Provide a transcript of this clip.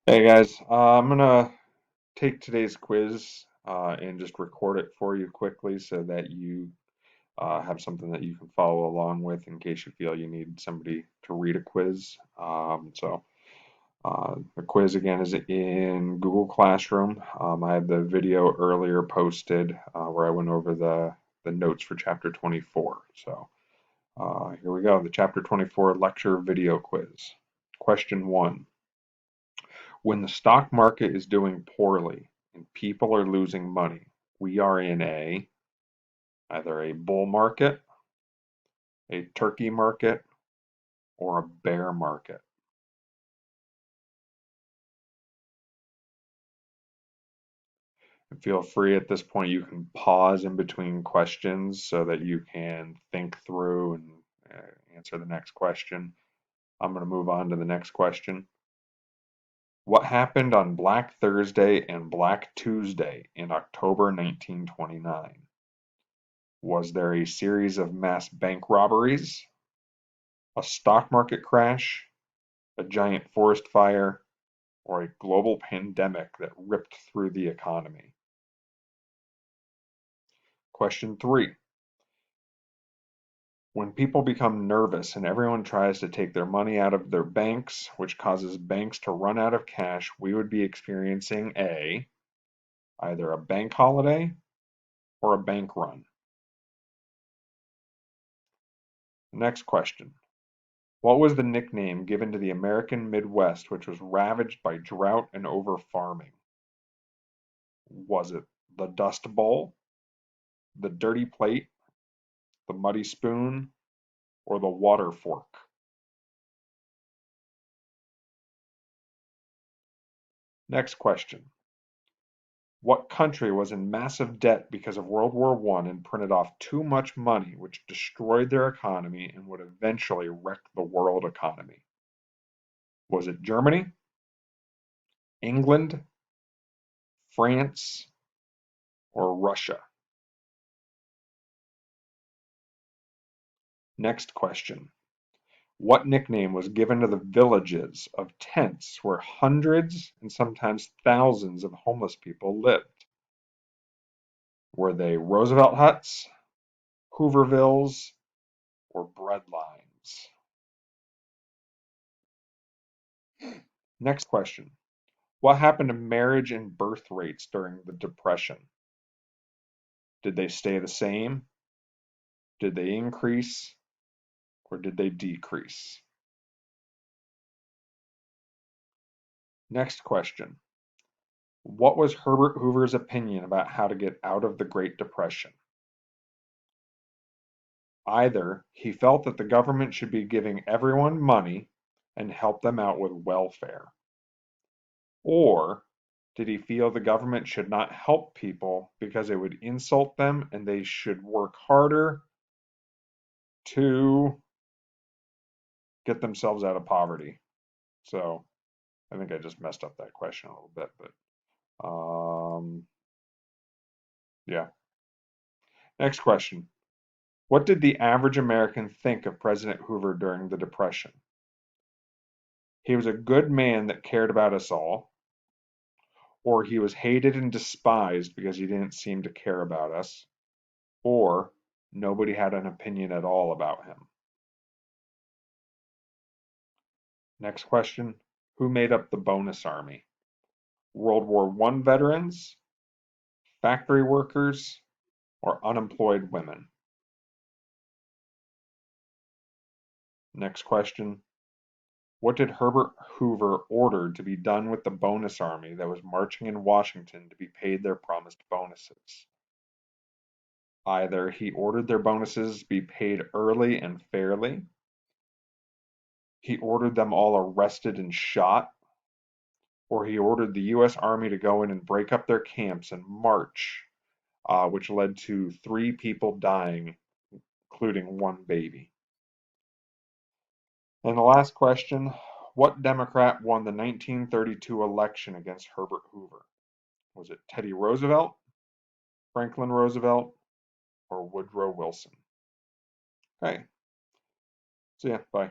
Hey guys, I'm gonna take today's quiz and just record it for you quickly so that you have something that you can follow along with in case you feel you need somebody to read a quiz. The quiz again is in Google Classroom. I had the video earlier posted where I went over the notes for Chapter 24. Here we go, the Chapter 24 lecture video quiz. Question 1. When the stock market is doing poorly and people are losing money, we are in either a bull market, a turkey market, or a bear market. And feel free at this point, you can pause in between questions so that you can think through and answer the next question. I'm going to move on to the next question. What happened on Black Thursday and Black Tuesday in October 1929? Was there a series of mass bank robberies, a stock market crash, a giant forest fire, or a global pandemic that ripped through the economy? Question 3. When people become nervous and everyone tries to take their money out of their banks, which causes banks to run out of cash, we would be experiencing either a bank holiday or a bank run. Next question. What was the nickname given to the American Midwest, which was ravaged by drought and over-farming? Was it the Dust Bowl, the Dirty Plate, the Muddy Spoon, or the Water Fork? Next question. What country was in massive debt because of World War I and printed off too much money, which destroyed their economy and would eventually wreck the world economy? Was it Germany, England, France, or Russia? Next question. What nickname was given to the villages of tents where hundreds and sometimes thousands of homeless people lived? Were they Roosevelt huts, Hoovervilles, or breadlines? Next question. What happened to marriage and birth rates during the Depression? Did they stay the same? Did they increase? Or did they decrease? Next question. What was Herbert Hoover's opinion about how to get out of the Great Depression? Either he felt that the government should be giving everyone money and help them out with welfare, or did he feel the government should not help people because it would insult them and they should work harder to get themselves out of poverty? So I think I just messed up that question a little bit, but yeah. Next question. What did the average American think of President Hoover during the Depression? He was a good man that cared about us all, or he was hated and despised because he didn't seem to care about us, or nobody had an opinion at all about him. Next question. Who made up the bonus army? World War I veterans, factory workers, or unemployed women? Next question. What did Herbert Hoover order to be done with the bonus army that was marching in Washington to be paid their promised bonuses? Either he ordered their bonuses be paid early and fairly, he ordered them all arrested and shot, or he ordered the U.S. Army to go in and break up their camps and march, which led to 3 people dying, including 1 baby. And the last question, what Democrat won the 1932 election against Herbert Hoover? Was it Teddy Roosevelt, Franklin Roosevelt, or Woodrow Wilson? Okay, see ya, bye.